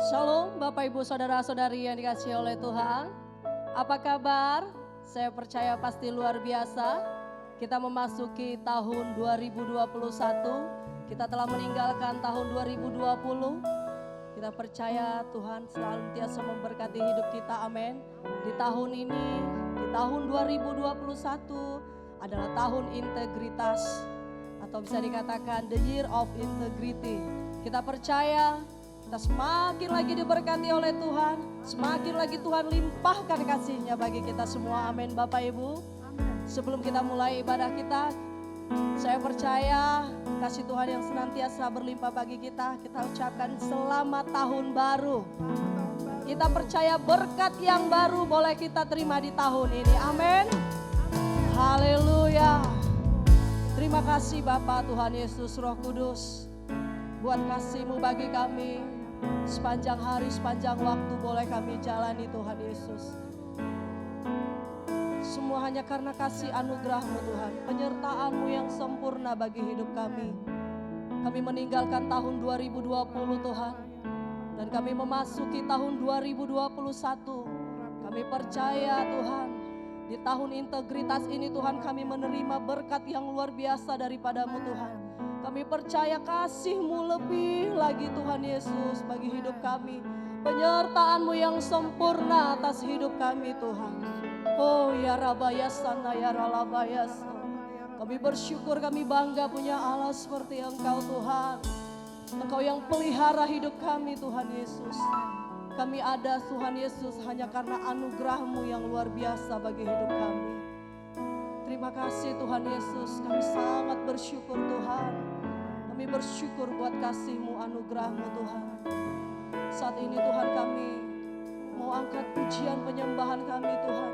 Shalom Bapak Ibu Saudara-saudari yang dikasihi oleh Tuhan. Apa kabar? Saya percaya pasti luar biasa. Kita memasuki tahun 2021. Kita telah meninggalkan tahun 2020. Kita percaya Tuhan senantiasa memberkati hidup kita, amin. Di tahun ini, di tahun 2021 adalah tahun integritas. Atau bisa dikatakan the year of integrity. Kita percaya kita semakin lagi diberkati oleh Tuhan, semakin lagi Tuhan limpahkan kasih-Nya bagi kita semua, amin Bapak Ibu. Sebelum kita mulai ibadah kita, saya percaya kasih Tuhan yang senantiasa berlimpah bagi kita ucapkan selamat tahun baru. Kita percaya berkat yang baru boleh kita terima di tahun ini, amin. Haleluya. Terima kasih Bapa Tuhan Yesus Roh Kudus, buat kasih-Mu bagi kami. Sepanjang hari, sepanjang waktu boleh kami jalani Tuhan Yesus. Semua hanya karena kasih anugerah-Mu Tuhan, penyertaan-Mu yang sempurna bagi hidup kami. Kami meninggalkan tahun 2020 Tuhan, dan kami memasuki tahun 2021. Kami percaya Tuhan, di tahun integritas ini Tuhan kami menerima berkat yang luar biasa daripada-Mu Tuhan. Kami percaya kasih-Mu lebih lagi Tuhan Yesus bagi hidup kami. Penyertaan-Mu yang sempurna atas hidup kami Tuhan. Oh ya Rabayasana ya Ralabayasa. Kami bersyukur, kami bangga punya Allah seperti Engkau Tuhan. Engkau yang pelihara hidup kami Tuhan Yesus. Kami ada Tuhan Yesus hanya karena anugerah-Mu yang luar biasa bagi hidup kami. Terima kasih Tuhan Yesus, kami sangat bersyukur Tuhan. Kami bersyukur buat kasih-Mu, anugerah-Mu Tuhan. Saat ini Tuhan kami mau angkat pujian penyembahan kami Tuhan.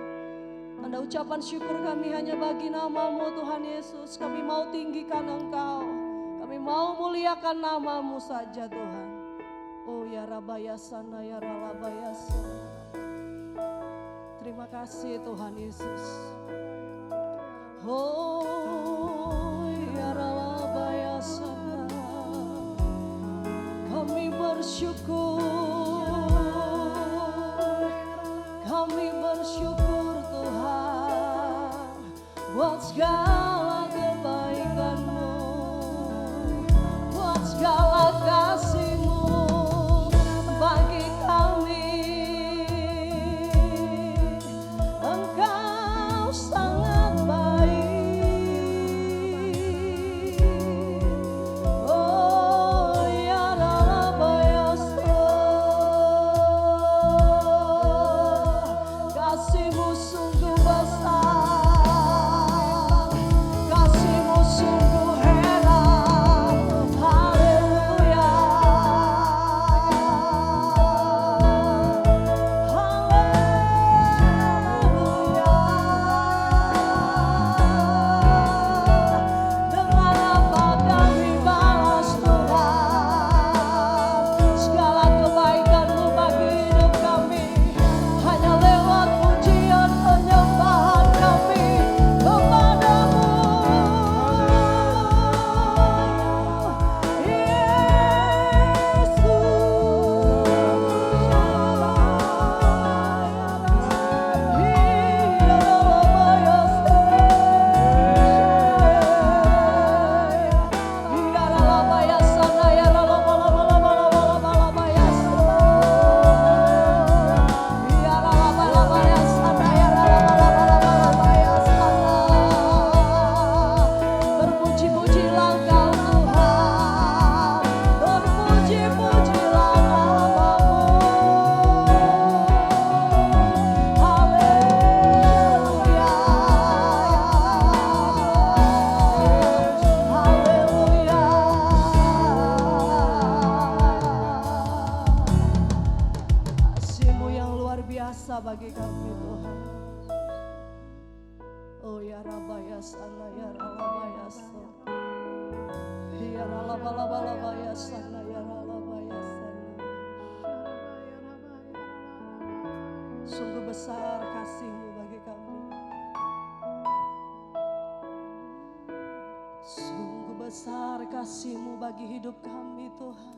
Tanda ucapan syukur kami hanya bagi nama-Mu Tuhan Yesus. Kami mau tinggikan Engkau, kami mau muliakan nama-Mu saja Tuhan. Oh ya Rabayasana ya Ralabayasana. Terima kasih Tuhan Yesus. Oh ya Ralabayasana. Kami bersyukur Tuhan buat segala kebaikan-Mu, buat segala kasih-Mu bagi kami. Engkau sangat baik. Bagi kami Tuhan. Oh ya Rabayasana ya Ralabayasa. Ya Ralabayasana ya Ralabayasana. Sungguh besar kasih-Mu bagi kami. Sungguh besar kasih-Mu bagi hidup kami Tuhan.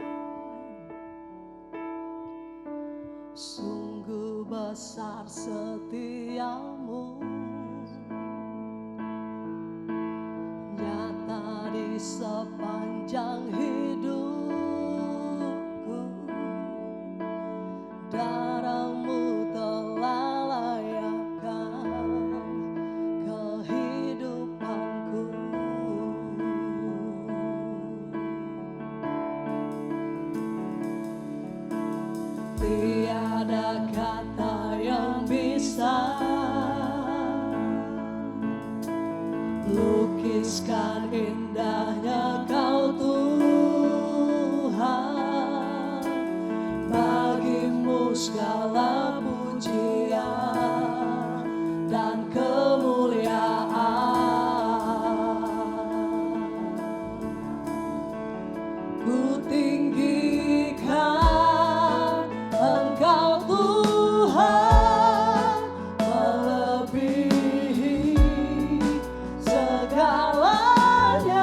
Sungguh besar setiamu, nyata di sepanjang hidupku. Darahmu telah layakkan kehidupanku. Tiada kata yang bisa lukiskan indahnya Kau Tuhan. Bagimu segala pujian dan kemuliaan. Ku tinggikan Engkau Tuhan, melebihi segalanya.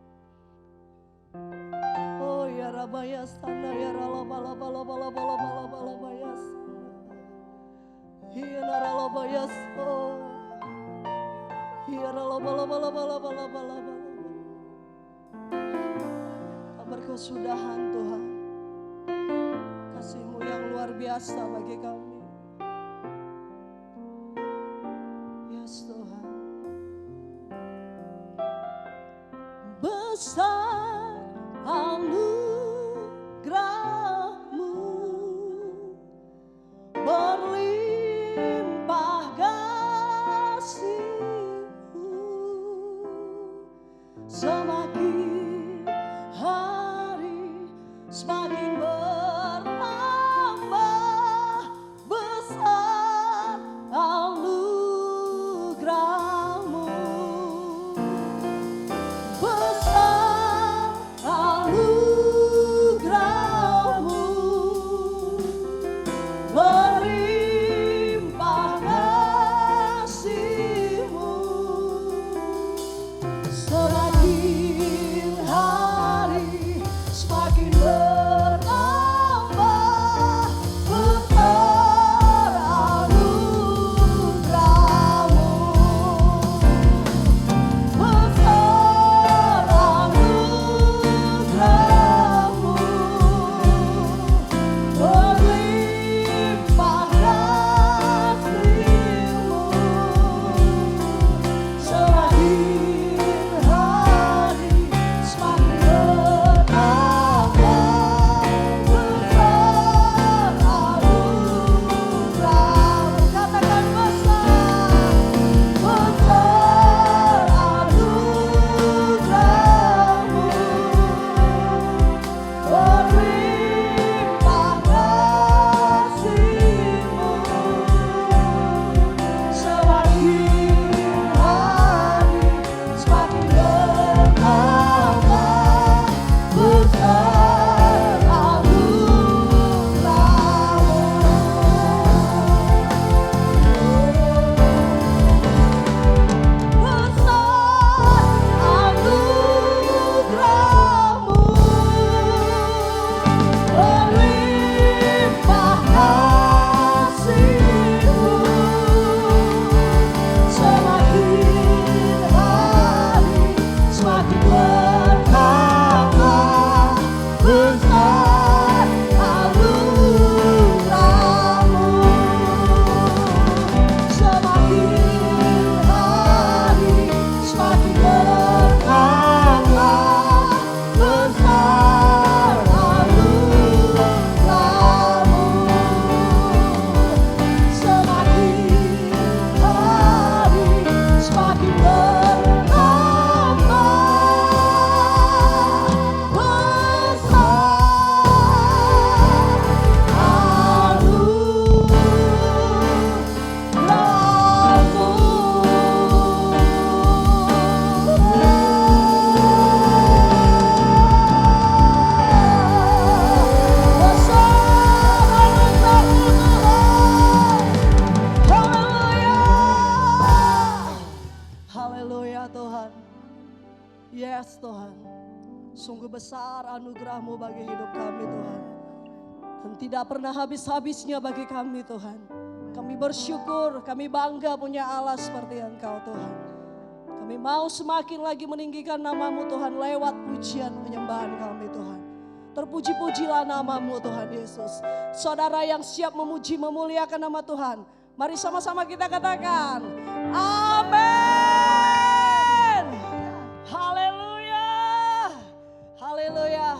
Oh ya rabaya sana ya rala bala bala bala bala bala bala bayas. Iya rala bayas. Oh. Iya rala bala bala bala bala bala bala. Berkesudahan Tuhan, kasih-Mu yang luar biasa bagi kami. Yes Tuhan. Besar anugerah-Mu, berlimpah kasih-Mu, semakin hari semakin bertambah besar anugerah-Mu, besar anugerah-Mu, berlimpah kasih-Mu, semakin hari semakin bertambah besar anugerah-Mu, besar anugerah-Mu, berlimpah kasih-Mu, semakin hari semakin bertambah besar anugerah-Mu. Katakan besar, besar anugerah-Mu, berlimpah kasih-Mu, semakin hari semakin bertambah besar anugerah-Mu, berlimpah kasih-Mu, semakin hari semakin bertambah besar anugerah-Mu, semakin hari semakin bertambah besar anugerah-Mu, semakin hari semakin bertambah Haleluya Tuhan. Yes Tuhan. Sungguh besar anugerah-Mu bagi hidup kami Tuhan. Dan tidak pernah habis-habisnya bagi kami Tuhan. Kami bersyukur, kami bangga punya Allah seperti Engkau Tuhan. Kami mau semakin lagi meninggikan nama-Mu Tuhan lewat pujian penyembahan kami Tuhan. Terpuji-pujilah nama-Mu Tuhan Yesus. Saudara yang siap memuji memuliakan nama Tuhan, mari sama-sama kita katakan amin. Haleluya. Haleluya.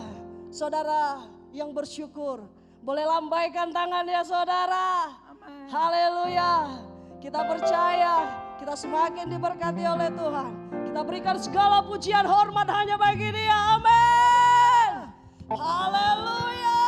Saudara yang bersyukur, boleh lambaikan tangan ya saudara. Haleluya. Kita percaya kita semakin diberkati oleh Tuhan. Kita berikan segala pujian hormat hanya bagi Dia. Amin. Haleluya.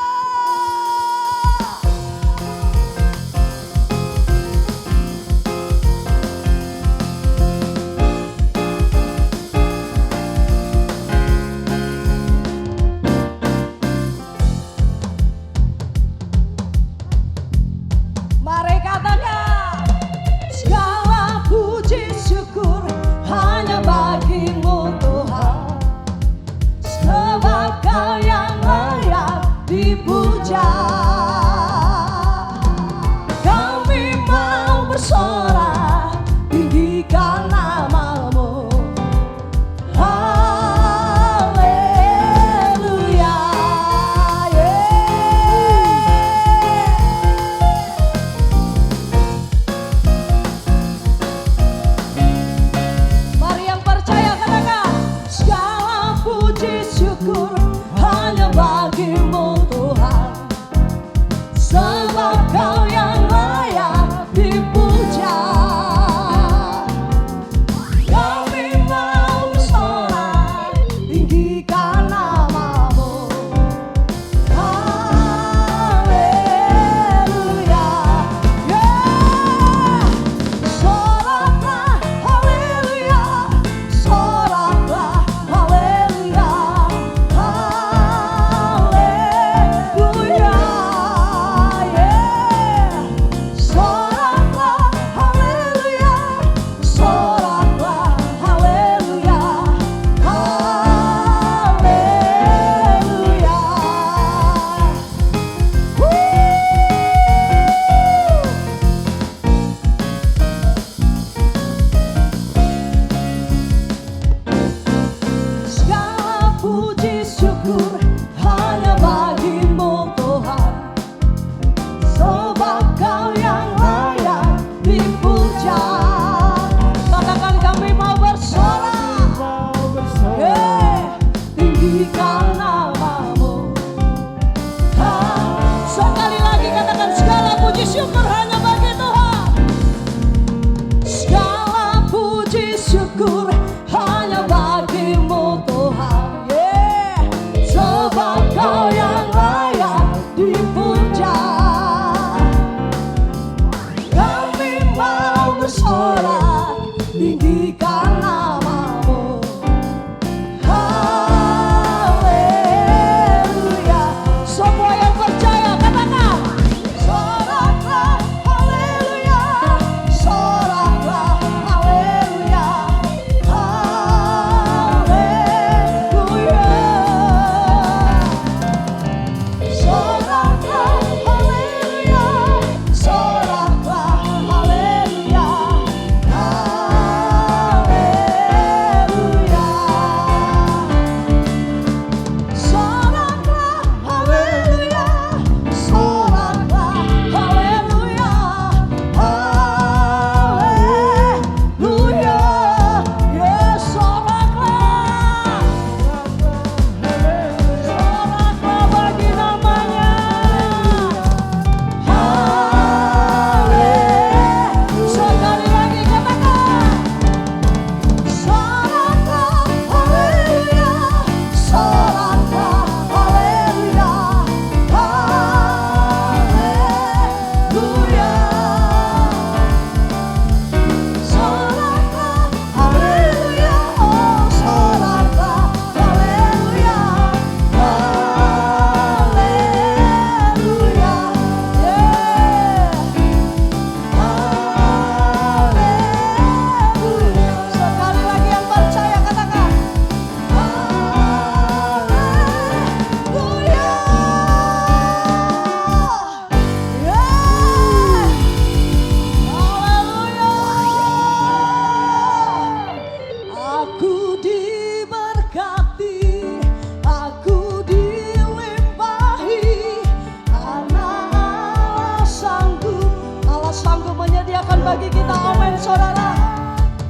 bagi kita. Amin saudara.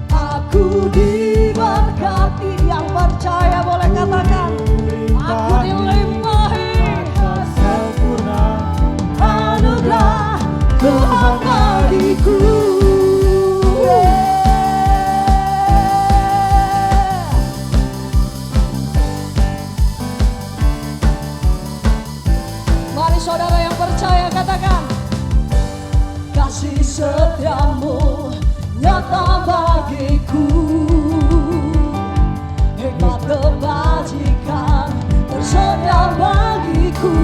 Aku diberkati, yang percaya boleh katakan. Aku dilimpahi sempurna anugerah Tuhan bagiku. Mari saudara yang percaya katakan. Kasih setiamu nyata bagiku, hikmat kebajikan tersedia bagiku.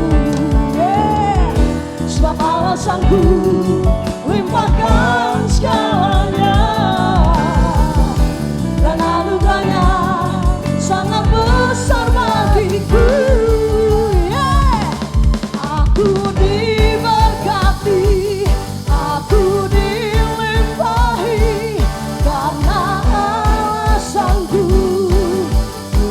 Sebab Allah sanggup limpahkan segalanya, dan anugerahnya sangat besar bagiku. Aku diberkati, aku dilimpahi, karena Allah sanggup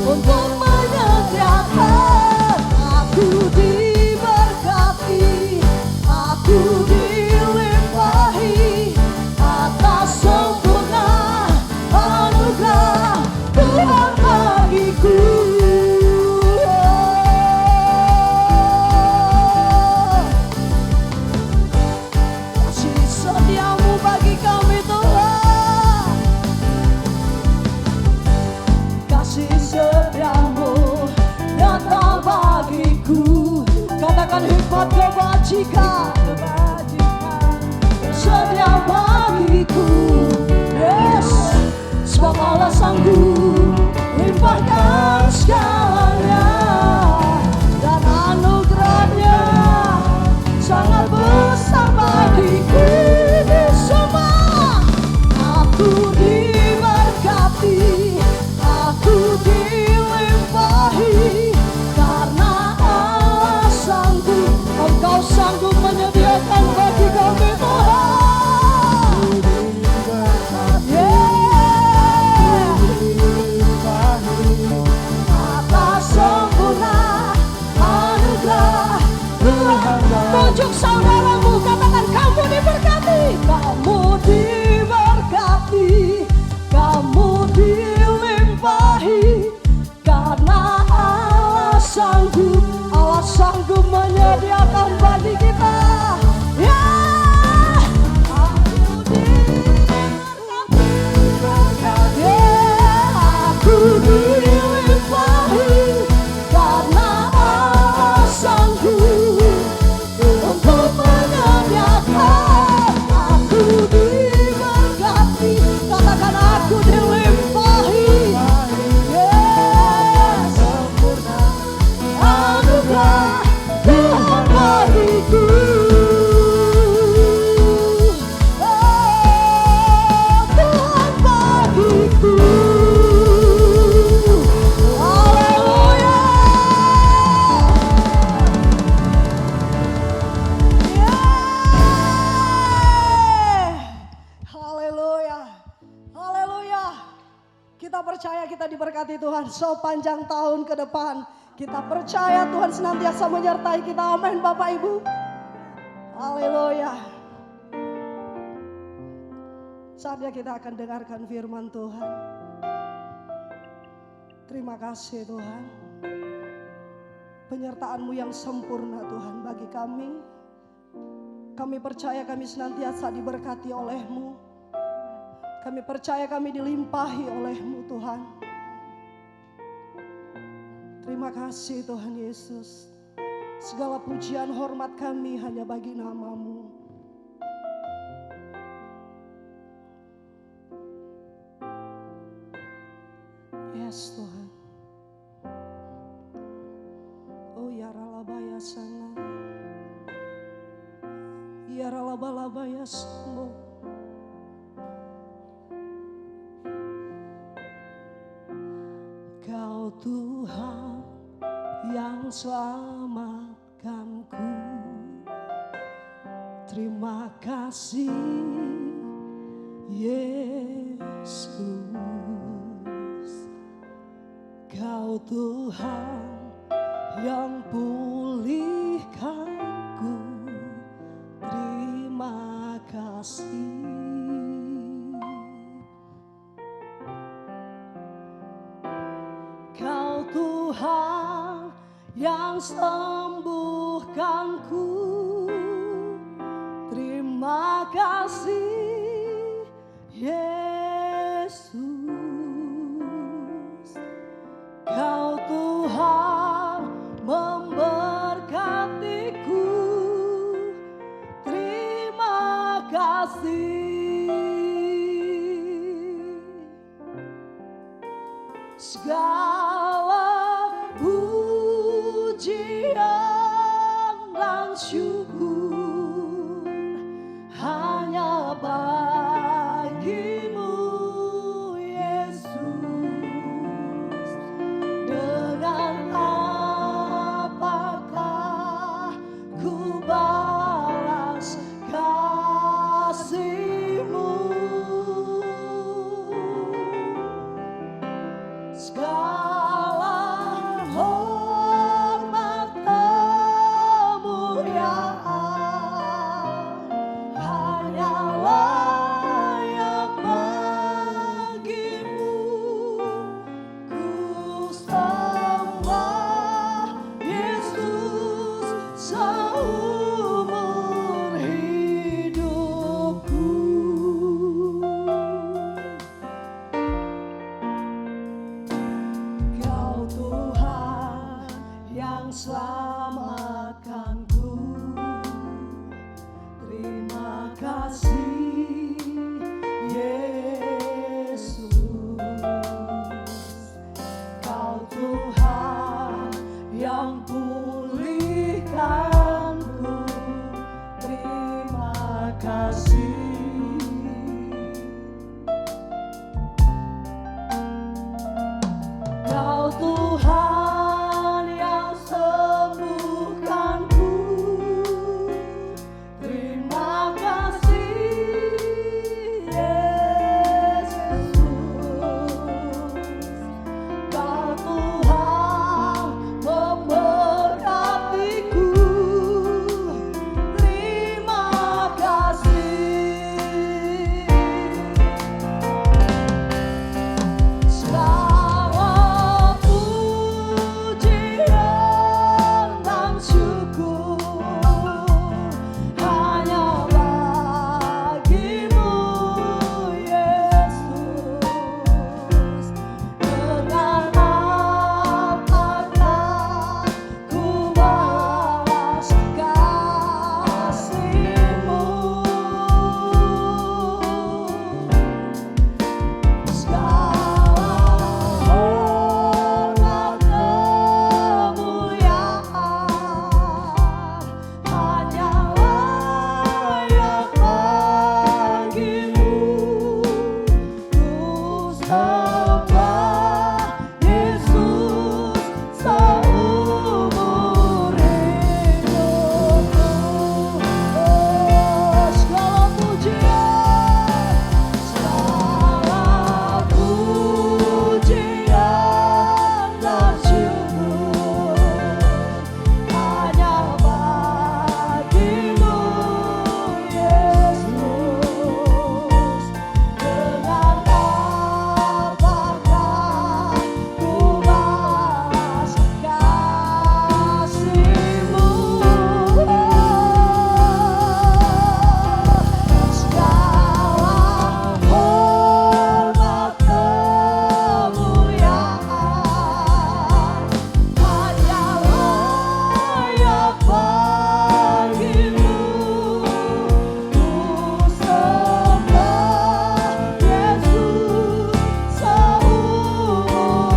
untuk menyediakan. Aku diberkati, aku dilimpahi atas sempurna anugerah Tuhan bagiku. Kasih setiamu bagi kami Tuhan, kasih setiamu nyata bagiku. Katakan hikmat kebajikan sedia bagiku. Yes, sebab Allah sanggup limpahkan segalanya, dan anugerahnya sangat besar bagiku. Semua aku diberkati, aku dilimpahi, karena Allah sanggup. Engkau sanggup menyediakan bagi kami Tuhan. Atas sempurna anugerah Tuhan. Tunjuk saudaramu, katakan kamu diberkati. Kamu diberkati, kamu dilimpahi, karena Allah sanggup menyediakan bagi kita. Ya, aku diberkati, aku dilimpahi, karena Allah sanggup untuk menyediakan. Aku diberkati, katakan aku dilimpahi. Yes, anugerah Tuhan bagiku. Oh, Tuhan bagiku. Haleluya. Haleluya. Haleluya. Kita percaya kita diberkati Tuhan sepanjang tahun ke depan. Kita percaya Tuhan senantiasa menyertai kita. Amin Bapak Ibu. Haleluya. Saatnya kita akan dengarkan firman Tuhan. Terima kasih Tuhan. Penyertaan-Mu yang sempurna Tuhan bagi kami. Kami percaya kami senantiasa diberkati oleh-Mu. Kami percaya kami dilimpahi oleh-Mu Tuhan. Terima kasih Tuhan Yesus. Segala pujian hormat kami hanya bagi nama-Mu. Yes Tuhan. Oh ya ralabaya sana. Ya ralabalabaya sembuh. Kau Tuhan yang selamatkanku. Terima kasih Yesus. Kau Tuhan yang pulihkanku. Terima kasih. Tuhan yang sembuhkanku. Terima kasih Yesus. Kau Tuhan memberkatiku. Terima kasih. Segala pujian dan syukur hanya bagimu Yesus. Dengan apakah ku balas kasih-Mu? Segala hormat kemuliaan hanya layak bagimu. Ku sembah Yesus seumur hidupku. Kau Tuhan yang selamatkanku. Terima kasih Yesus. Kau Tuhan yang pulihkanku. Terima kasih. Kau Tuhan yang sembuhkanku. Terima kasih Yesus. Kau Tuhan memberkatiku. Terima kasih. Segala pujian dan syukur hanya bagimu Yesus. Dengan apakah ku balas kasih-Mu? Segala hormat kemuliaan hanya layak bagimu. Ku sembah Yesus seumur hidupku. Segala pujian dan syukur hanya bagimu Yesus. Dengan apakah ku balas kasih-Mu? Segala hormat kemuliaan hanya layak bagimu. Ku sembah Yesus seumur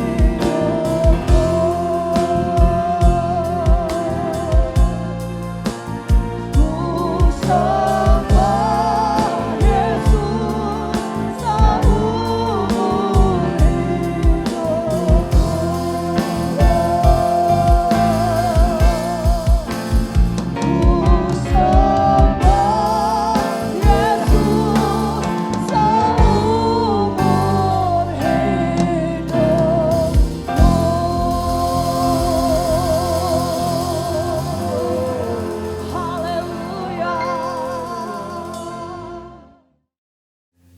hidupku. Ku sembah Yesus seumur hidupku. Ku sembah Yesus seumur hidupku. Haleluya.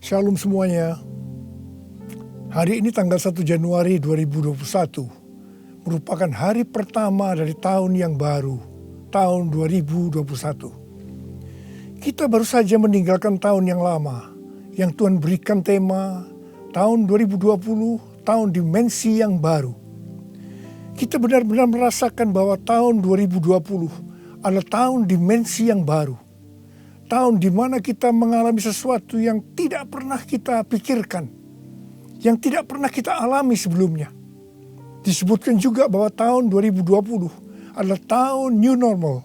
Shalom semuanya. Hari ini tanggal 1 Januari 2021. merupakan hari pertama dari tahun yang baru, tahun 2021. Kita baru saja meninggalkan tahun yang lama, yang Tuhan berikan tema tahun 2020, tahun dimensi yang baru. Kita benar-benar merasakan bahwa tahun 2020 adalah tahun dimensi yang baru. Tahun di mana kita mengalami sesuatu yang tidak pernah kita pikirkan, yang tidak pernah kita alami sebelumnya. Disebutkan juga bahwa tahun 2020 adalah tahun new normal.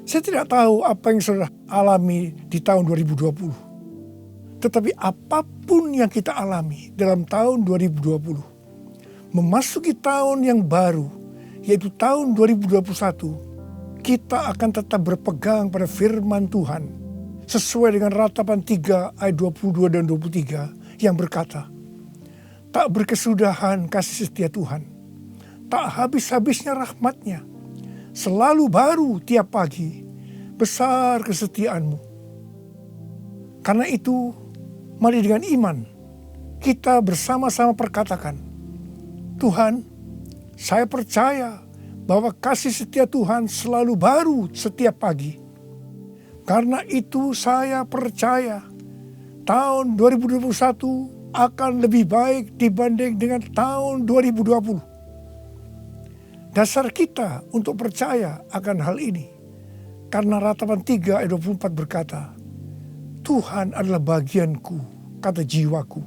Saya tidak tahu apa yang saudara alami di tahun 2020. Tetapi apapun yang kita alami dalam tahun 2020, memasuki tahun yang baru, yaitu tahun 2021, kita akan tetap berpegang pada firman Tuhan sesuai dengan Ratapan 3 ayat 22 dan 23 yang berkata, tak berkesudahan kasih setia Tuhan, tak habis-habisnya rahmat-Nya, selalu baru tiap pagi, besar kesetiaanmu. Karena itu, mari dengan iman kita bersama-sama perkatakan, Tuhan, saya percaya bahwa kasih setia Tuhan selalu baru setiap pagi. Karena itu saya percaya tahun 2021 akan lebih baik dibanding dengan tahun 2020. Dasar kita untuk percaya akan hal ini, karena Ratapan 3 ayat 24 berkata, Tuhan adalah bagianku, kata jiwaku.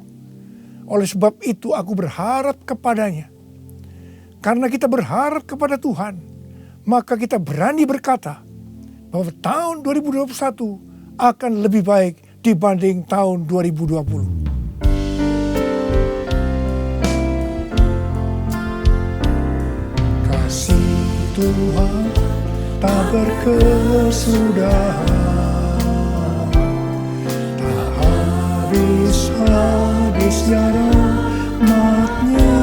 Oleh sebab itu aku berharap kepadanya. Karena kita berharap kepada Tuhan, maka kita berani berkata bahwa tahun 2021 akan lebih baik dibanding tahun 2020. Kasih Tuhan tak berkesudahan, tak habis-habisnya rahmat-Nya,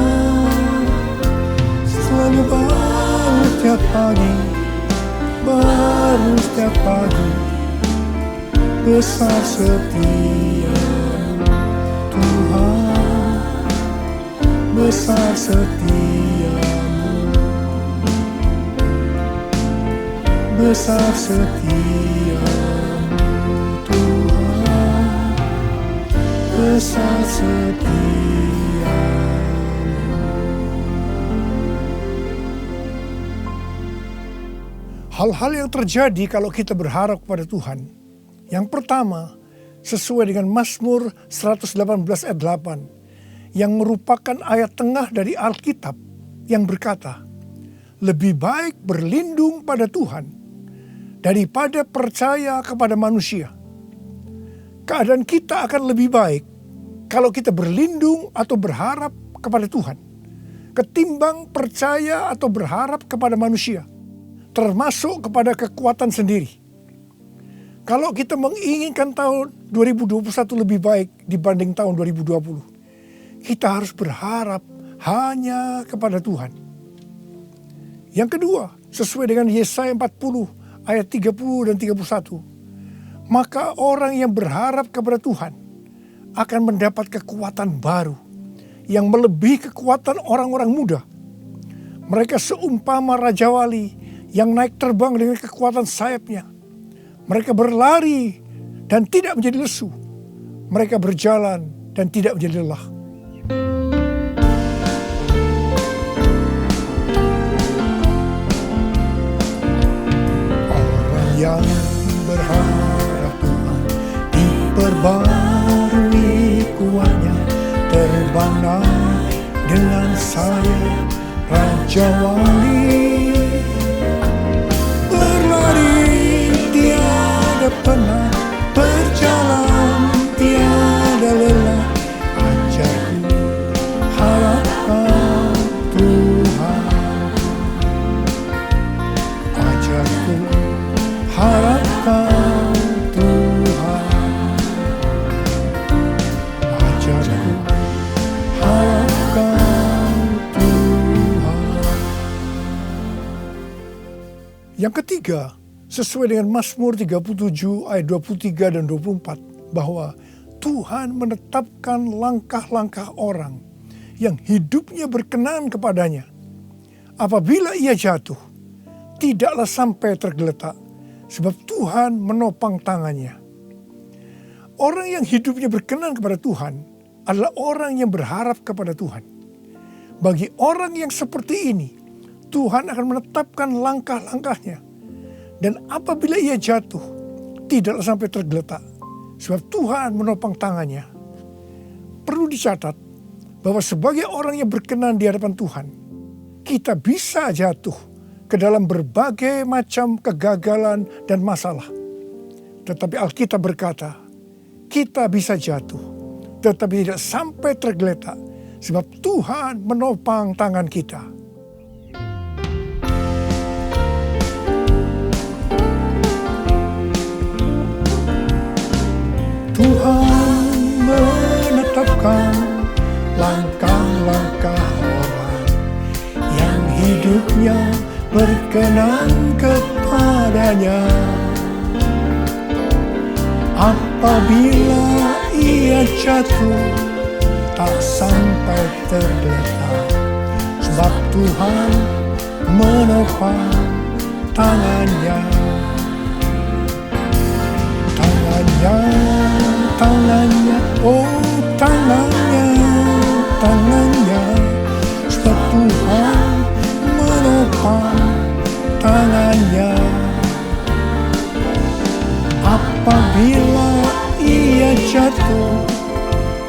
selalu baru setiap pagi, baru setiap pagi. Besar setia-Mu Tuhan, besar setia-Mu, besar setia-Mu Tuhan, besar setia-Mu. Hal-hal yang terjadi kalau kita berharap kepada Tuhan. Yang pertama, sesuai dengan Mazmur 118 ayat 8, yang merupakan ayat tengah dari Alkitab yang berkata, lebih baik berlindung pada Tuhan daripada percaya kepada manusia. Keadaan kita akan lebih baik kalau kita berlindung atau berharap kepada Tuhan, ketimbang percaya atau berharap kepada manusia, termasuk kepada kekuatan sendiri. Kalau kita menginginkan tahun 2021 lebih baik dibanding tahun 2020, kita harus berharap hanya kepada Tuhan. Yang kedua, sesuai dengan Yesaya 40 ayat 30 dan 31, maka orang yang berharap kepada Tuhan akan mendapat kekuatan baru yang melebihi kekuatan orang-orang muda. Mereka seumpama Raja Wali yang naik terbang dengan kekuatan sayapnya. Mereka berlari dan tidak menjadi lesu. Mereka berjalan dan tidak menjadi lelah. Orang yang berharap Tuhan diperbarui kuatnya, terbang naik dengan sayap Raja Wali. Pernah berjalan tiada lelah, ajarku harapkan Tuhan, ajarku harapkan Tuhan, ajarku harapkan Tuhan. Yang ketiga, sesuai dengan Mazmur 37 ayat 23 dan 24, bahwa Tuhan menetapkan langkah-langkah orang yang hidupnya berkenan kepadanya. Apabila ia jatuh, tidaklah sampai tergeletak, sebab Tuhan menopang tangannya. Orang yang hidupnya berkenan kepada Tuhan adalah orang yang berharap kepada Tuhan. Bagi orang yang seperti ini, Tuhan akan menetapkan langkah-langkahnya. Dan apabila ia jatuh, tidaklah sampai tergeletak, sebab Tuhan menopang tangannya. Perlu dicatat bahwa sebagai orang yang berkenan di hadapan Tuhan, kita bisa jatuh ke dalam berbagai macam kegagalan dan masalah. Tetapi Alkitab berkata, kita bisa jatuh, tetapi tidak sampai tergeletak, sebab Tuhan menopang tangan kita. Tuhan menetapkan langkah-langkah orang yang hidupnya berkenan kepadanya. Apabila ia jatuh, tak sampai tergeletak, sebab Tuhan menopang tangannya. Tangannya, oh tangannya, sebab Tuhan menopang tangannya. Apabila ia jatuh,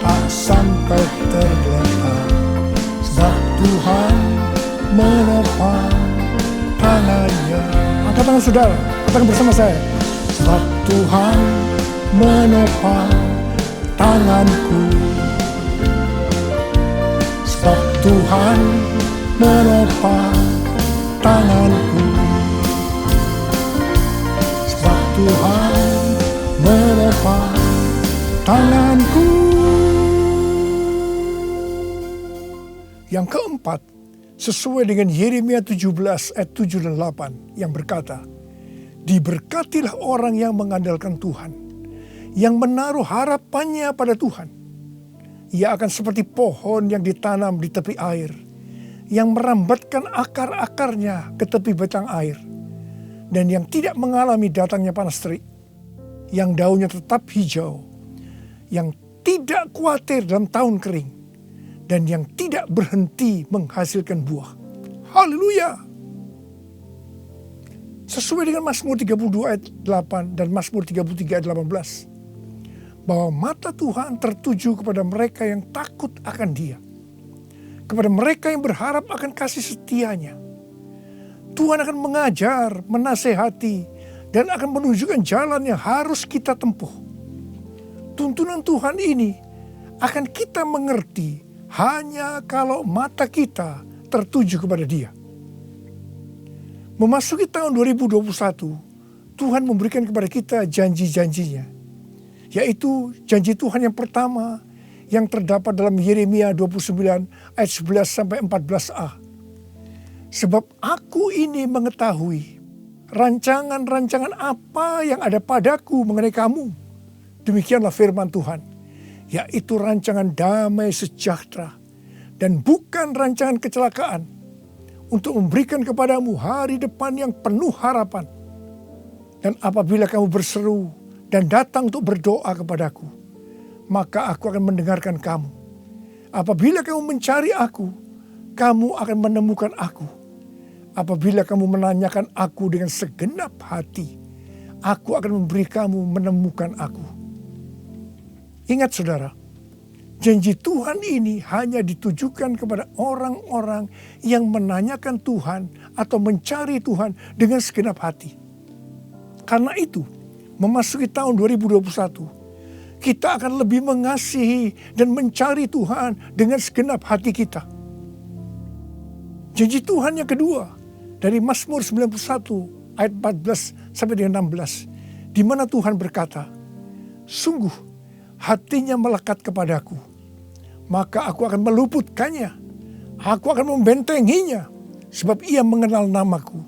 tak sampai tergeletak, sebab Tuhan menopang tangannya. Angkat tangan saudara, katakan bersama saya. Sebab Tuhan menopang tanganku. Sebab Tuhan menopang tanganku. Sebab Tuhan menopang tanganku. Yang keempat, sesuai dengan Yeremia 17 ayat 7 dan 8 yang berkata, diberkatilah orang yang mengandalkan Tuhan, yang menaruh harapannya pada Tuhan. Ia akan seperti pohon yang ditanam di tepi air, yang merambatkan akar-akarnya ke tepi batang air, dan yang tidak mengalami datangnya panas terik, yang daunnya tetap hijau, yang tidak khawatir dalam tahun kering, dan yang tidak berhenti menghasilkan buah. Haleluya! Sesuai dengan Mazmur 32 ayat 8 dan Mazmur 33 ayat 18. Bahwa mata Tuhan tertuju kepada mereka yang takut akan Dia. Kepada mereka yang berharap akan kasih setianya. Tuhan akan mengajar, menasehati, dan akan menunjukkan jalan yang harus kita tempuh. Tuntunan Tuhan ini akan kita mengerti hanya kalau mata kita tertuju kepada Dia. Memasuki tahun 2021, Tuhan memberikan kepada kita janji-janjinya. Yaitu janji Tuhan yang pertama yang terdapat dalam Yeremia 29 ayat 11 sampai 14a. Sebab aku ini mengetahui rancangan-rancangan apa yang ada padaku mengenai kamu. Demikianlah firman Tuhan. Yaitu rancangan damai sejahtera dan bukan rancangan kecelakaan, untuk memberikan kepadamu hari depan yang penuh harapan. Dan apabila kamu berseru dan datang untuk berdoa kepadaku, maka aku akan mendengarkan kamu. Apabila kamu mencari aku, kamu akan menemukan aku. Apabila kamu menanyakan aku dengan segenap hati, aku akan memberi kamu menemukan aku. Ingat saudara, janji Tuhan ini hanya ditujukan kepada orang-orang yang menanyakan Tuhan atau mencari Tuhan dengan segenap hati. Karena itu, memasuki tahun 2021, kita akan lebih mengasihi dan mencari Tuhan dengan segenap hati kita. Janji Tuhan yang kedua dari Mazmur 91 ayat 14 sampai dengan 16, di mana Tuhan berkata, sungguh hatinya melekat kepadaku, maka aku akan meluputkannya. Aku akan membentenginya, sebab ia mengenal namaku.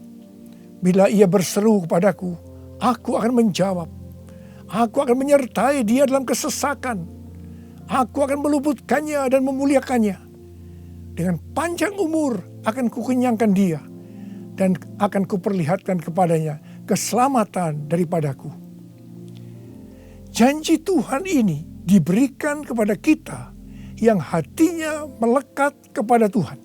Bila ia berseru kepadaku, aku akan menjawab. Aku akan menyertai dia dalam kesesakan. Aku akan meluputkannya dan memuliakannya. dengan panjang umur akan kukenyangkan dia dan akan kuperlihatkan kepadanya keselamatan daripadaku. Janji Tuhan ini diberikan kepada kita yang hatinya melekat kepada Tuhan.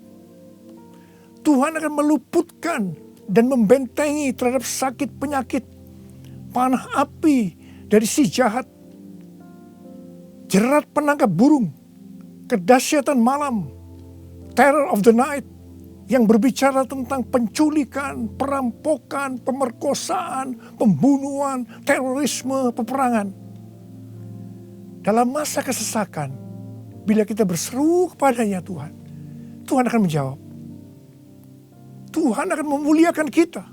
Tuhan akan meluputkan dan membentengi terhadap sakit penyakit, panah api dari si jahat, jerat penangkap burung, kedahsyatan malam, terror of the night, yang berbicara tentang penculikan, perampokan, pemerkosaan, pembunuhan, terorisme, peperangan. Dalam masa kesesakan, bila kita berseru kepadanya Tuhan, Tuhan akan menjawab. Tuhan akan memuliakan kita.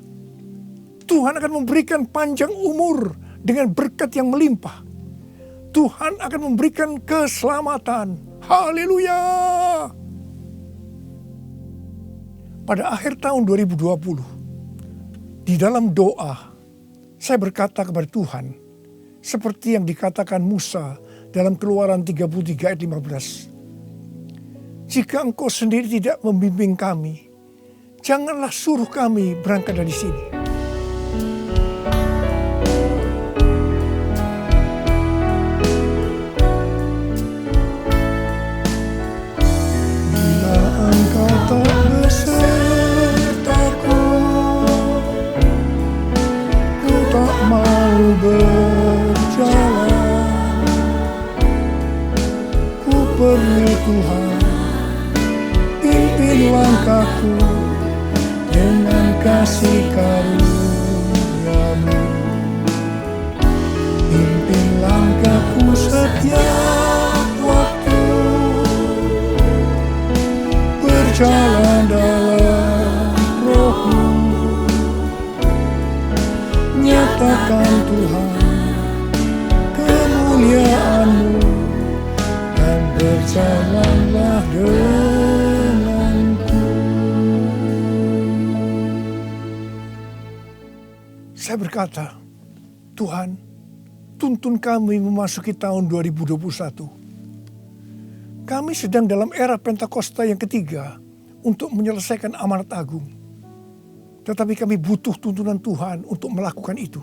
Tuhan akan memberikan panjang umur dengan berkat yang melimpah. Tuhan akan memberikan keselamatan. Haleluya! Pada akhir tahun 2020, di dalam doa, saya berkata kepada Tuhan, seperti yang dikatakan Musa dalam Keluaran 33 ayat 15. Jika Engkau sendiri tidak membimbing kami, janganlah suruh kami berangkat dari sini. Bila Engkau tak besertaku, ku tak mau berjalan. Ku perlu Tuhan, pimpin langkahku dengan kasih karunia-Mu. Pimpin langkahku setiap waktu, berjalan dalam Roh-Mu. Nyatakan Tuhan kemuliaan-Mu dan berjalanlah denganku. Saya berkata, Tuhan, tuntun kami memasuki tahun 2021. Kami sedang dalam era Pentakosta yang ketiga untuk menyelesaikan amanat agung. Tetapi kami butuh tuntunan Tuhan untuk melakukan itu.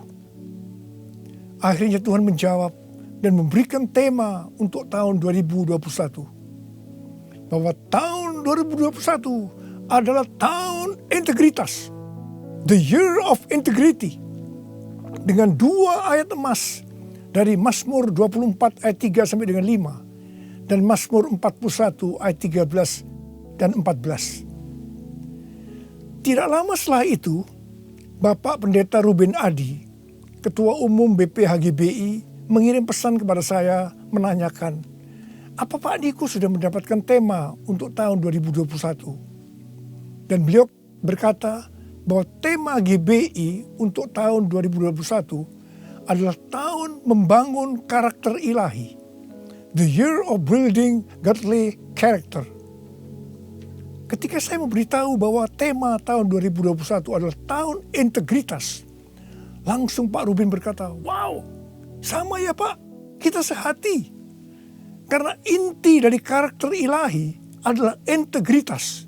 Akhirnya Tuhan menjawab dan memberikan tema untuk tahun 2021. Bahwa tahun 2021 adalah tahun integritas. The year of integrity. Dengan 2 ayat emas dari Mazmur 24 ayat 3 sampai dengan 5 dan Mazmur 41 ayat 13 dan 14. Tidak lama setelah itu, Bapak Pendeta Ruben Adi, Ketua Umum BPHGBI, mengirim pesan kepada saya menanyakan, apa Pak Niko sudah mendapatkan tema untuk tahun 2021? Dan beliau berkata, bahwa tema GBI untuk tahun 2021 adalah tahun membangun karakter ilahi. The year of building godly character. Ketika saya memberitahu bahwa tema tahun 2021 adalah tahun integritas, langsung Pak Ruben berkata, wow, sama ya Pak, kita sehati. Karena inti dari karakter ilahi adalah integritas.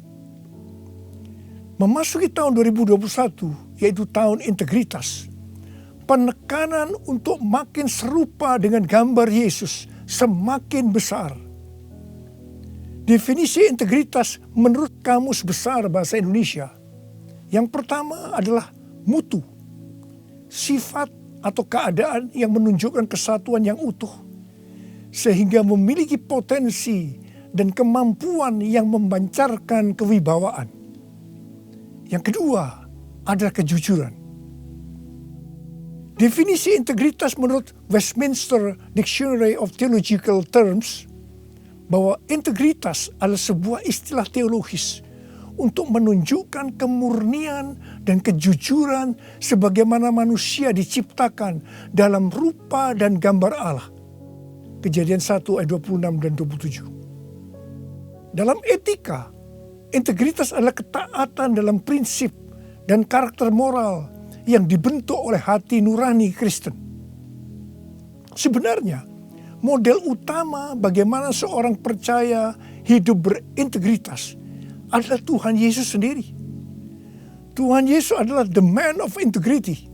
Memasuki tahun 2021, yaitu tahun integritas, penekanan untuk makin serupa dengan gambar Yesus semakin besar. Definisi integritas menurut Kamus Besar Bahasa Indonesia, yang pertama adalah mutu, sifat atau keadaan yang menunjukkan kesatuan yang utuh, sehingga memiliki potensi dan kemampuan yang memancarkan kewibawaan. Yang kedua adalah kejujuran. Definisi integritas menurut Westminster Dictionary of Theological Terms, bahwa integritas adalah sebuah istilah teologis untuk menunjukkan kemurnian dan kejujuran sebagaimana manusia diciptakan dalam rupa dan gambar Allah. Kejadian 1 ayat 26 dan 27. Dalam etika, integritas adalah ketaatan dalam prinsip dan karakter moral yang dibentuk oleh hati nurani Kristen. Sebenarnya, model utama bagaimana seorang percaya hidup berintegritas adalah Tuhan Yesus sendiri. Tuhan Yesus adalah the man of integrity.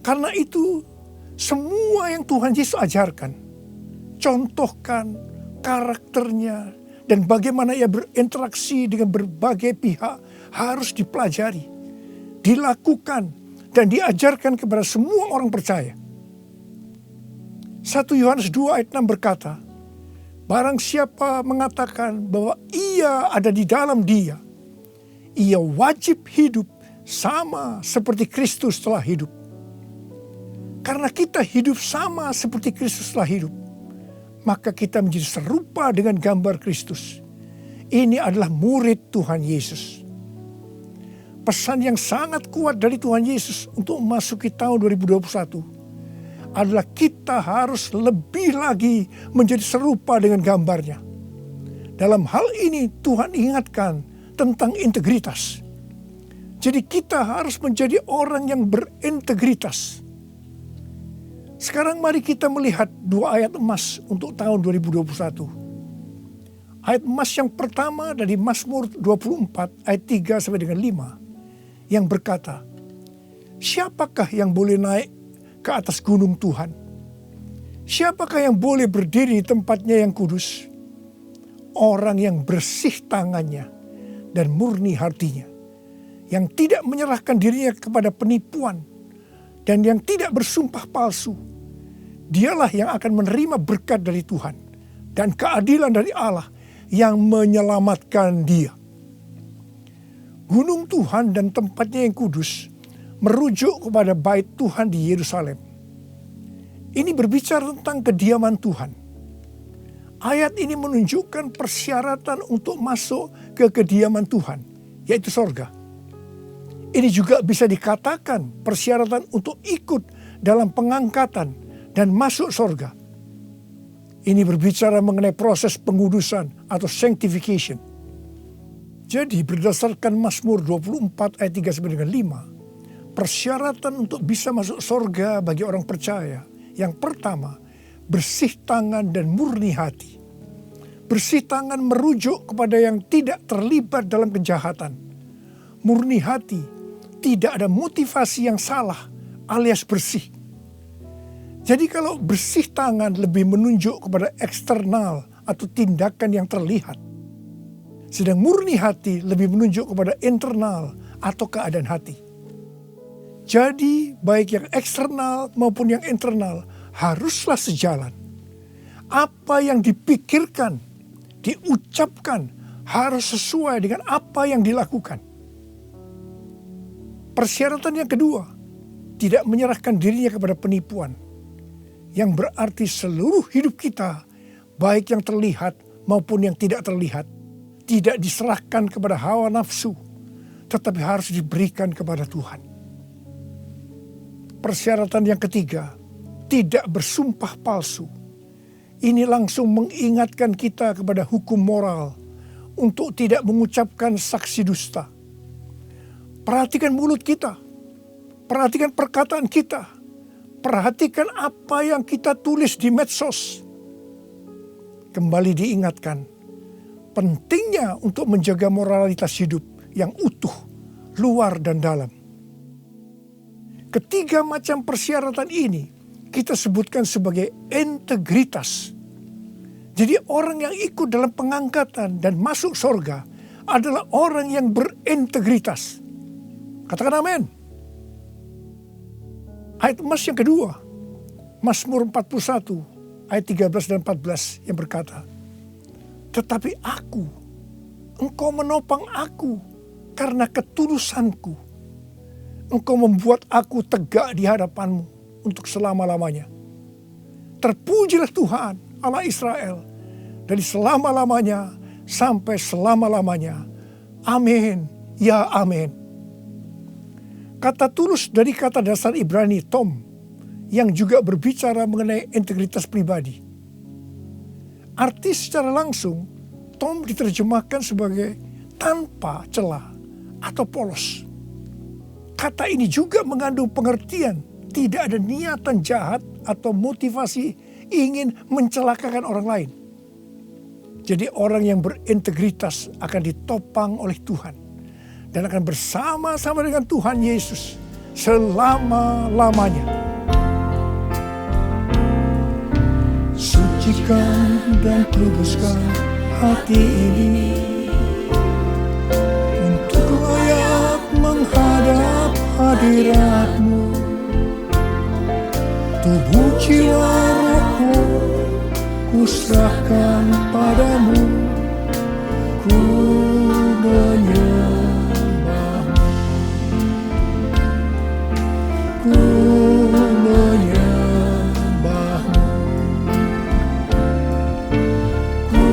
Karena itu semua yang Tuhan Yesus ajarkan, contohkan karakternya, dan bagaimana ia berinteraksi dengan berbagai pihak harus dipelajari, dilakukan, dan diajarkan kepada semua orang percaya. 1 Yohanes 2 ayat 6 berkata, barang siapa mengatakan bahwa ia ada di dalam dia, ia wajib hidup sama seperti Kristus telah hidup. Karena kita hidup sama seperti Kristus telah hidup, maka kita menjadi serupa dengan gambar Kristus. Ini adalah murid Tuhan Yesus. Pesan yang sangat kuat dari Tuhan Yesus untuk memasuki tahun 2021 adalah kita harus lebih lagi menjadi serupa dengan gambarnya. Dalam hal ini Tuhan ingatkan tentang integritas. Jadi kita harus menjadi orang yang berintegritas. Sekarang mari kita melihat 2 ayat emas untuk tahun 2021. Ayat emas yang pertama dari Mazmur 24 ayat 3 sampai dengan 5 yang berkata, siapakah yang boleh naik ke atas gunung Tuhan? Siapakah yang boleh berdiri di tempatnya yang kudus? Orang yang bersih tangannya dan murni hatinya, yang tidak menyerahkan dirinya kepada penipuan dan yang tidak bersumpah palsu. Dialah yang akan menerima berkat dari Tuhan dan keadilan dari Allah yang menyelamatkan dia. Gunung Tuhan dan tempatnya yang kudus merujuk kepada bait Tuhan di Yerusalem. Ini berbicara tentang kediaman Tuhan. Ayat ini menunjukkan persyaratan untuk masuk ke kediaman Tuhan, yaitu sorga. Ini juga bisa dikatakan persyaratan untuk ikut dalam pengangkatan dan masuk sorga. Ini berbicara mengenai proses pengudusan atau sanctification. Jadi berdasarkan Mazmur 24 ayat 3 sampai dengan 5, persyaratan untuk bisa masuk sorga bagi orang percaya, yang pertama, bersih tangan dan murni hati. Bersih tangan merujuk kepada yang tidak terlibat dalam kejahatan. Murni hati, tidak ada motivasi yang salah alias bersih. Jadi kalau bersih tangan lebih menunjuk kepada eksternal atau tindakan yang terlihat. Sedang murni hati lebih menunjuk kepada internal atau keadaan hati. Jadi baik yang eksternal maupun yang internal haruslah sejalan. Apa yang dipikirkan, diucapkan harus sesuai dengan apa yang dilakukan. Persyaratan yang kedua, tidak menyerahkan dirinya kepada penipuan. Yang berarti seluruh hidup kita, baik yang terlihat maupun yang tidak terlihat, tidak diserahkan kepada hawa nafsu, tetapi harus diberikan kepada Tuhan. Persyaratan yang ketiga, tidak bersumpah palsu. Ini langsung mengingatkan kita kepada hukum moral untuk tidak mengucapkan saksi dusta. Perhatikan mulut kita, perhatikan perkataan kita, perhatikan apa yang kita tulis di medsos. Kembali diingatkan, pentingnya untuk menjaga moralitas hidup yang utuh, luar dan dalam. Ketiga macam persyaratan ini kita sebutkan sebagai integritas. Jadi orang yang ikut dalam pengangkatan dan masuk surga adalah orang yang berintegritas. Katakan amin. Ayat emas yang kedua, Mazmur 41 ayat 13 dan 14 yang berkata, tetapi aku, engkau menopang aku karena ketulusanku. Engkau membuat aku tegak di hadapanmu untuk selama-lamanya. Terpujilah Tuhan Allah Israel dari selama-lamanya sampai selama-lamanya. Amin, ya amin. Kata tulus dari kata dasar Ibrani tom yang juga berbicara mengenai integritas pribadi. Arti secara langsung, tom diterjemahkan sebagai tanpa celah atau polos. Kata ini juga mengandung pengertian tidak ada niatan jahat atau motivasi ingin mencelakakan orang lain. Jadi orang yang berintegritas akan ditopang oleh Tuhan dan akan bersama-sama dengan Tuhan Yesus selama-lamanya. Sucikan dan kuduskan hati ini untuk layak menghadap hadirat-Mu. Tubuh jiwa rohku kuserahkan padamu, ku menyembah-Mu, ku menyembah-Mu, ku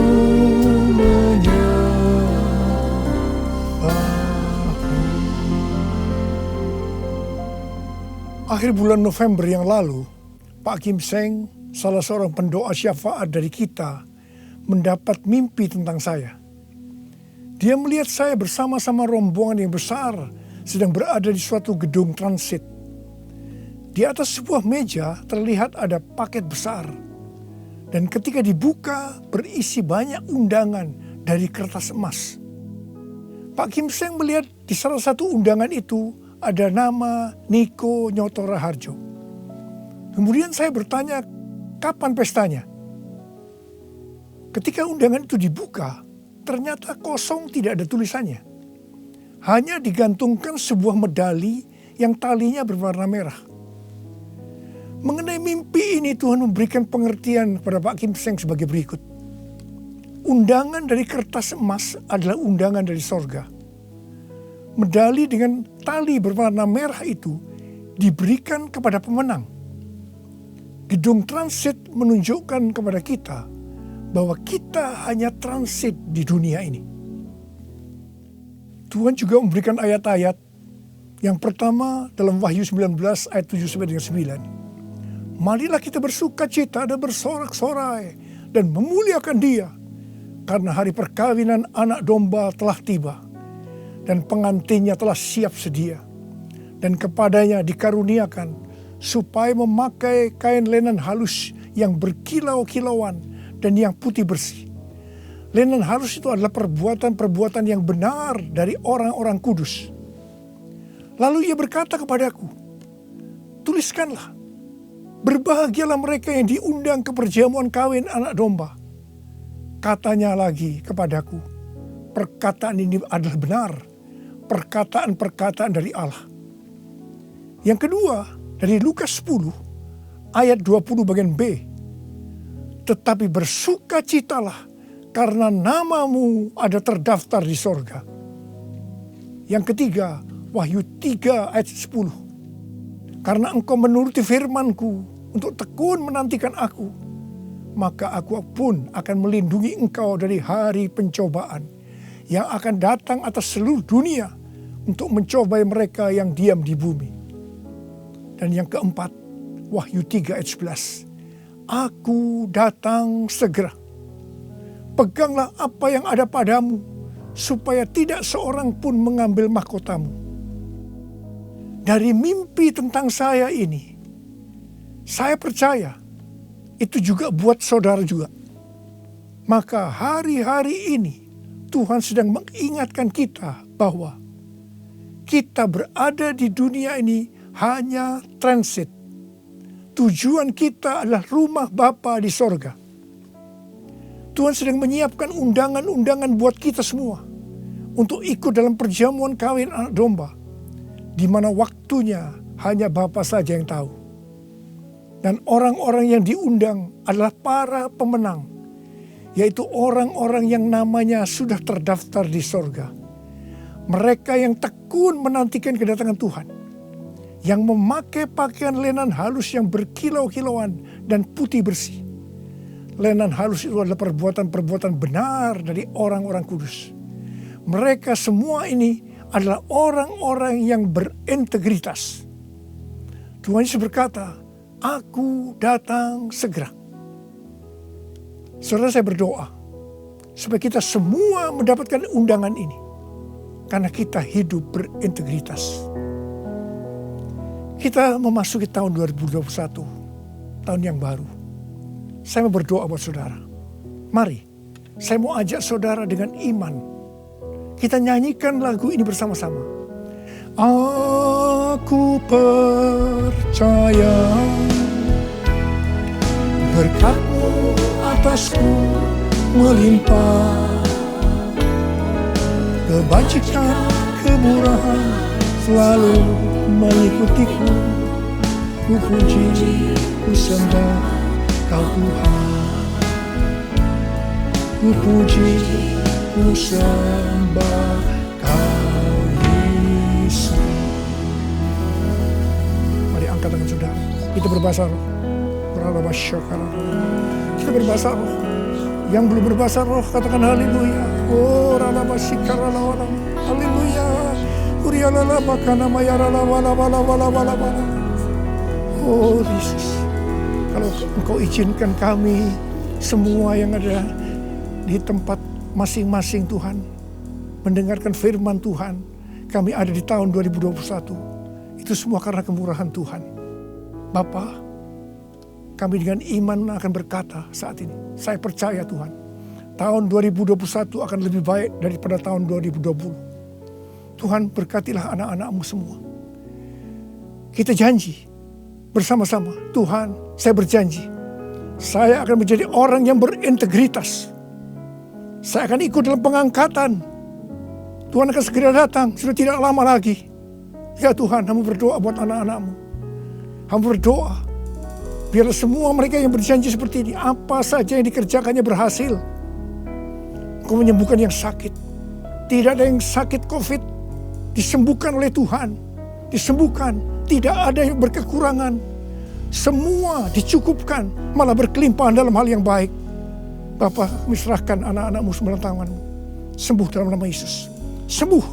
menyembah-Mu. Akhir bulan November yang lalu, Pak Kim Seng, salah seorang pendoa syafaat dari kita, mendapat mimpi tentang saya. Dia melihat saya bersama-sama rombongan yang besar sedang berada di suatu gedung transit. Di atas sebuah meja terlihat ada paket besar. Dan ketika dibuka berisi banyak undangan dari kertas emas. Pak Kim Seng melihat di salah satu undangan itu ada nama Niko Nyoto Raharjo. Kemudian saya bertanya, kapan pestanya? Ketika undangan itu dibuka, ternyata kosong, tidak ada tulisannya. Hanya digantungkan sebuah medali yang talinya berwarna merah. Mengenai mimpi ini, Tuhan memberikan pengertian kepada Pak Kim Seng sebagai berikut. Undangan dari kertas emas adalah undangan dari sorga. Medali dengan tali berwarna merah itu diberikan kepada pemenang. Gedung transit menunjukkan kepada kita bahwa kita hanya transit di dunia ini. Tuhan juga memberikan ayat-ayat. Yang pertama dalam Wahyu 19 ayat 7-9. Marilah kita bersuka cita dan bersorak-sorai dan memuliakan Dia, karena hari perkawinan anak domba telah tiba dan pengantinnya telah siap sedia, dan kepadanya dikaruniakan supaya memakai kain lenan halus yang berkilau-kilauan dan yang putih bersih. Lenan halus itu adalah perbuatan-perbuatan yang benar dari orang-orang kudus. Lalu ia berkata kepadaku, tuliskanlah, berbahagialah mereka yang diundang ke perjamuan kawin anak domba. Katanya lagi kepadaku, perkataan ini adalah benar, perkataan-perkataan dari Allah. Yang kedua, dari Lukas 10 ayat 20 bagian B. Tetapi bersukacitalah karena namamu ada terdaftar di sorga. Yang ketiga, Wahyu 3 ayat 10. Karena engkau menuruti firmanku untuk tekun menantikan aku, maka aku pun akan melindungi engkau dari hari pencobaan yang akan datang atas seluruh dunia untuk mencobai mereka yang diam di bumi. Dan yang keempat, Wahyu 3 ayat 11. Aku datang segera. Peganglah apa yang ada padamu, supaya tidak seorang pun mengambil mahkotamu. Dari mimpi tentang saya ini, saya percaya itu juga buat saudara juga. Maka hari-hari ini Tuhan sedang mengingatkan kita bahwa kita berada di dunia ini hanya transit. Tujuan kita adalah rumah Bapa di sorga. Tuhan sedang menyiapkan undangan-undangan buat kita semua untuk ikut dalam perjamuan kawin anak domba, di mana waktunya hanya Bapa saja yang tahu. Dan orang-orang yang diundang adalah para pemenang, yaitu orang-orang yang namanya sudah terdaftar di sorga. Mereka yang tekun menantikan kedatangan Tuhan, yang memakai pakaian lenan halus yang berkilau-kilauan dan putih bersih. Lenan halus itu adalah perbuatan-perbuatan benar dari orang-orang kudus. Mereka semua ini adalah orang-orang yang berintegritas. Tuhan Yesus berkata, aku datang segera. Saudara, saya berdoa supaya kita semua mendapatkan undangan ini, karena kita hidup berintegritas. Kita memasuki tahun 2021, tahun yang baru. Saya mau berdoa buat saudara. Mari Saya mau ajak saudara dengan iman. Kita nyanyikan lagu ini bersama-sama. Aku percaya berkat-Mu atasku melimpah, kebajikan kemurahan selalu mengikutiku. Ku puji, ku sembah Kau Tuhan. Ku puji, ku sembah Kau Yesus. Mari angkat tangan saudara. Kita berbahasa roh. Kita berbahasa roh. Yang belum berbahasa roh katakan haleluya. Oh ralabasikaralah. Haleluya. Urialala bakana mayarala wala wala wala wala wala. Oh Yesus. Kalau Engkau izinkan kami semua yang ada di tempat masing-masing Tuhan mendengarkan firman Tuhan, kami ada di tahun 2021. Itu semua karena kemurahan Tuhan. Bapa, kami dengan iman akan berkata saat ini, saya percaya Tuhan, tahun 2021 akan lebih baik daripada tahun 2020. Tuhan berkatilah anak-anak-Mu semua. Kita janji bersama-sama, Tuhan, saya berjanji, saya akan menjadi orang yang berintegritas. Saya akan ikut dalam pengangkatan. Tuhan akan segera datang, sudah tidak lama lagi. Ya Tuhan, hamba berdoa buat anak-anak-Mu. Hamba berdoa, biarlah semua mereka yang berjanji seperti ini, apa saja yang dikerjakannya berhasil. Engkau menyembuhkan yang sakit. Tidak ada yang sakit COVID, disembuhkan oleh Tuhan. Disembuhkan. Tidak ada yang berkekurangan. Semua dicukupkan, malah berkelimpahan dalam hal yang baik. Bapa, serahkan anak-anak-Mu sembilan tangan-Mu. Sembuh dalam nama Yesus. Sembuh,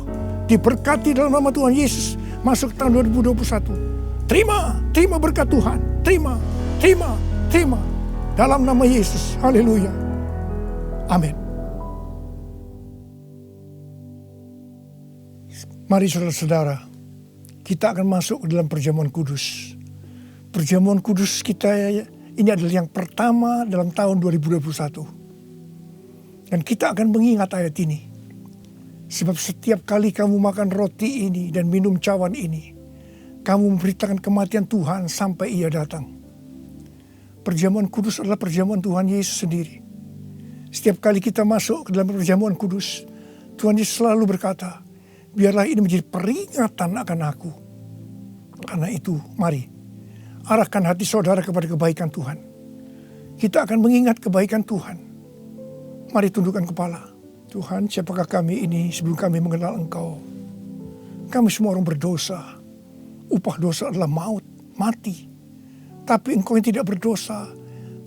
diberkati dalam nama Tuhan Yesus. Masuk tahun 2021. Terima berkat Tuhan. Terima. Dalam nama Yesus. Haleluya. Amin. Mari saudara-saudara, kita akan masuk ke dalam perjamuan kudus. Perjamuan kudus kita ini adalah yang pertama dalam tahun 2021. Dan kita akan mengingat ayat ini. Sebab setiap kali kamu makan roti ini dan minum cawan ini, kamu memberitakan kematian Tuhan sampai Ia datang. Perjamuan kudus adalah perjamuan Tuhan Yesus sendiri. Setiap kali kita masuk ke dalam perjamuan kudus, Tuhan Yesus selalu berkata, biarlah ini menjadi peringatan akan aku. Karena itu, mari arahkan hati saudara kepada kebaikan Tuhan. Kita akan mengingat kebaikan Tuhan. Mari tundukkan kepala. Tuhan, siapakah kami ini sebelum kami mengenal Engkau? Kami semua orang berdosa. Upah dosa adalah maut, mati. Tapi Engkau yang tidak berdosa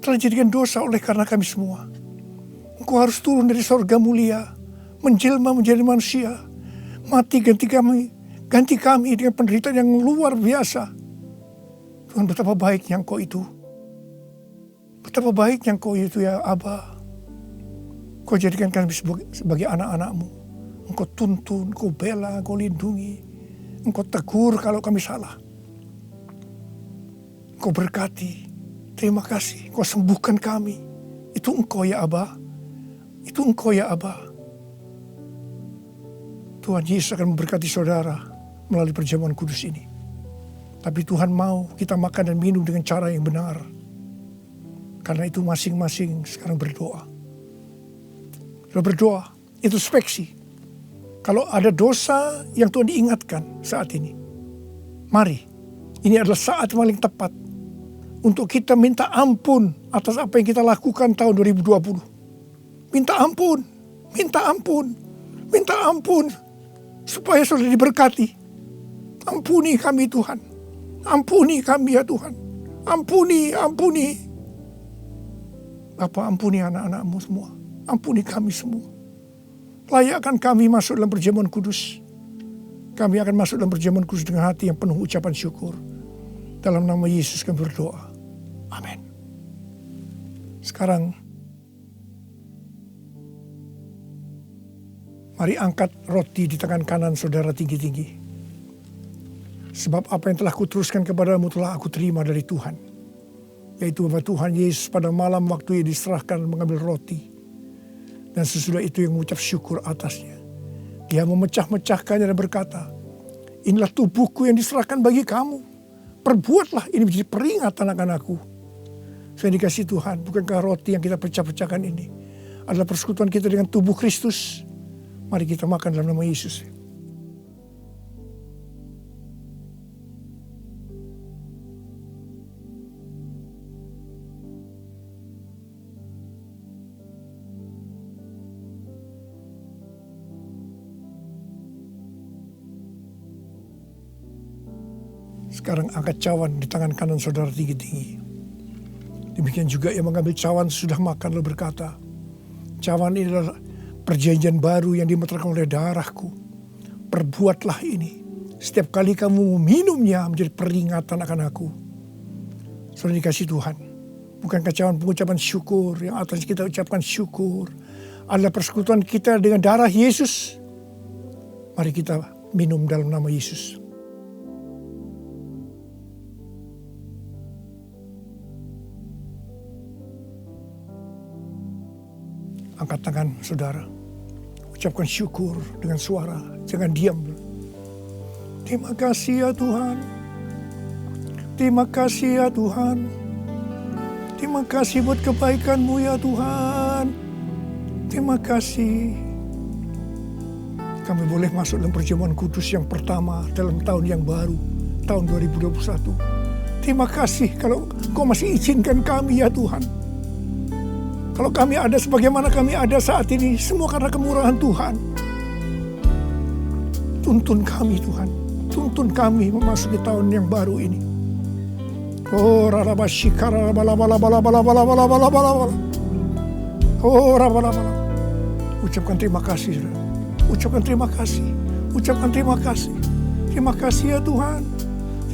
telah dijadikan dosa oleh karena kami semua. Engkau harus turun dari sorga mulia, menjelma menjadi manusia, mati ganti kami dengan penderitaan yang luar biasa. Tuhan, betapa baiknya Engkau itu. Betapa baiknya Engkau itu ya Aba. Kau jadikan kami sebagai anak-anak-Mu. Engkau tuntun, Engkau bela, Engkau lindungi. Engkau tegur kalau kami salah. Engkau berkati. Terima kasih. Engkau sembuhkan kami. Itu Engkau ya Aba. Itu Engkau ya Aba. Tuhan Yesus akan memberkati saudara melalui perjamuan kudus ini. Tapi Tuhan mau kita makan dan minum dengan cara yang benar. Karena itu masing-masing sekarang berdoa. Berdoa, introspeksi. Kalau ada dosa yang Tuhan diingatkan saat ini, mari, ini adalah saat paling tepat untuk kita minta ampun atas apa yang kita lakukan tahun 2020. Minta ampun, supaya saudara diberkati. Ampuni kami Tuhan, ampuni kami ya Tuhan, ampuni. Bapa, ampuni anak-anak-Mu semua. Ampuni kami semua. Layakkan kami masuk dalam perjamuan kudus. Kami akan masuk dalam perjamuan kudus dengan hati yang penuh ucapan syukur. Dalam nama Yesus kami berdoa. Amin. Sekarang, mari angkat roti di tangan kanan saudara tinggi-tinggi. Sebab apa yang telah kuteruskan kepadamu telah aku terima dari Tuhan. Yaitu bahwa Tuhan Yesus pada malam waktu ia diserahkan mengambil roti. Dan sesudah itu yang mengucap syukur atasnya. Dia memecah-mecahkannya dan berkata, inilah tubuhku yang diserahkan bagi kamu. Perbuatlah ini menjadi peringatan akan aku. Saya dikasih Tuhan, bukankah roti yang kita pecah-pecahkan ini adalah persekutuan kita dengan tubuh Kristus? Mari kita makan dalam nama Yesus. Sekarang angkat cawan di tangan kanan saudara tinggi-tinggi. Demikian juga yang mengambil cawan sudah makan lalu berkata, cawan ini adalah perjanjian baru yang dimeterkan oleh darahku. Perbuatlah ini. Setiap kali kamu meminumnya menjadi peringatan akan aku. Saudara dikasih Tuhan. Bukankah cawan pengucapan syukur yang atas kita ucapkan syukur adalah persekutuan kita dengan darah Yesus. Mari kita minum dalam nama Yesus. Angkat tangan saudara. Ucapkan syukur dengan suara. Jangan diam. Terima kasih ya Tuhan. Terima kasih ya Tuhan. Terima kasih buat kebaikan-Mu ya Tuhan. Terima kasih. Kami boleh masuk dalam perjamuan kudus yang pertama dalam tahun yang baru. Tahun 2021. Terima kasih kalau Kau masih izinkan kami ya Tuhan. Kalau kami ada sebagaimana kami ada saat ini, semua karena kemurahan Tuhan. Tuntun kami Tuhan, tuntun kami memasuki tahun yang baru ini. Oh rarabashikara bala. Oh rabalabala. Ucapkan terima kasih, saudara. Ucapkan terima kasih. Ucapkan terima kasih. Terima kasih ya Tuhan.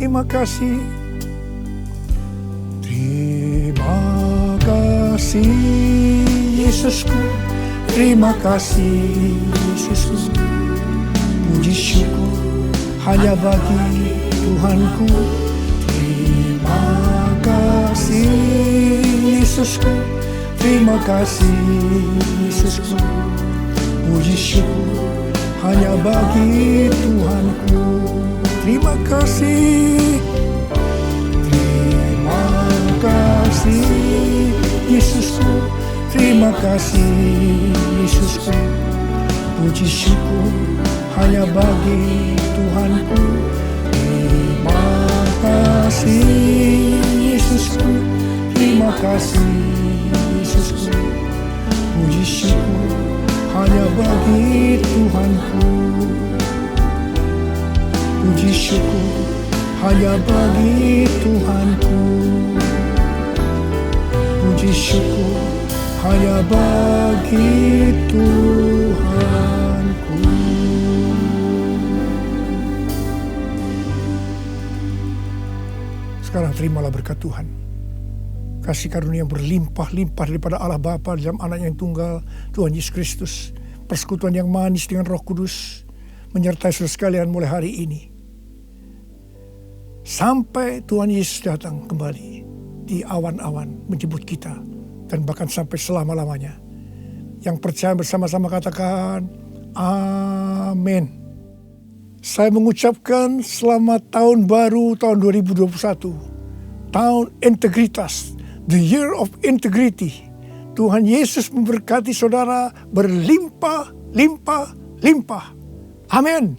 Terima kasih. Terima kasih Yesusku, terima kasih Yesusku. Puji syukur hanya bagi Tuhanku. Terima kasih Yesusku, terima kasih Yesusku. Puji syukur hanya bagi Tuhanku. Terima kasih. Terima kasih Yesusku, terima kasih Yesusku. Puji syukur hanya bagi Tuhanku. Terima kasih Yesusku, terima kasih Yesusku. Puji syukur hanya bagi Tuhanku. Puji syukur hanya bagi Tuhanku. Puji syukur hanya bagi Tuhanku. Sekarang terimalah berkat Tuhan. Kasih karunia yang berlimpah-limpah daripada Allah Bapa dalam Anaknya yang tunggal, Tuhan Yesus Kristus. Persekutuan yang manis dengan Roh Kudus menyertai saudara sekalian mulai hari ini. Sampai Tuhan Yesus datang kembali di awan-awan menjemput kita. Dan bahkan sampai selama-lamanya. Yang percaya bersama-sama katakan, amin. Saya mengucapkan selamat tahun baru tahun 2021. Tahun integritas. The year of integrity. Tuhan Yesus memberkati saudara berlimpah, limpah, limpah. Amin.